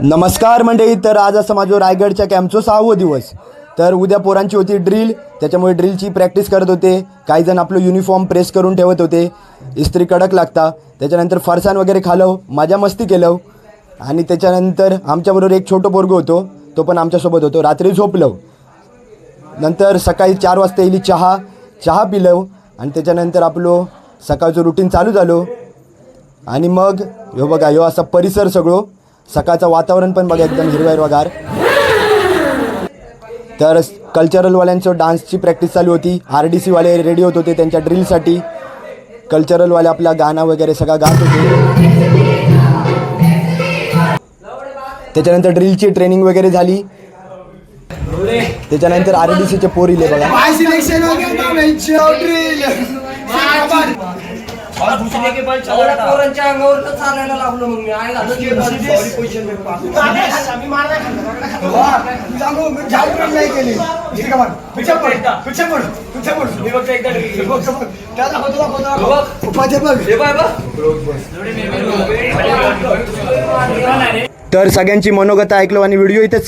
नमस्कार मंडळी. तर आज असं माझं रायगडच्या कॅम्पचं 6वं दिवस. तर उद्या पोरांची होती ड्रिल, त्याच्यामुळे ड्रिलची प्रॅक्टिस करत होते. काही जण आपलं युनिफॉर्म प्रेस करून ठेवत होते, इस्त्री कडक लागता. त्याच्यानंतर फरसाण वगैरे खालो, मजा मस्ती केलं. आणि त्याच्यानंतर आमच्याबरोबर एक छोटं पोरगं होतो, तो पण आमच्यासोबत होतो. रात्री झोपलो. नंतर सकाळी 4 वाजता येईल चहा पिलो. आणि त्याच्यानंतर आपलं सकाळचं रुटीन चालू झालं. आणि मग ह्यो बघा, ह्यो असा परिसर सगळं, सकाळचं वातावरण पण बघा एकदम हिरवागार. तर कल्चरलवाल्यांचं डान्सची प्रॅक्टिस चालू होती. RDC वाले रेडी होत होते त्यांच्या ड्रिलसाठी. कल्चरलवाले आपला गाणं वगैरे सगळं गात होते. त्याच्यानंतर ड्रिलची ट्रेनिंग वगैरे झाली. त्याच्यानंतर RDCचे पोर इले बघा. पोरांच्या अंगावर चालायला लागलो. मग मी आहे तर सगळ्यांची मनोगत ऐकलो आणि व्हिडिओ इथे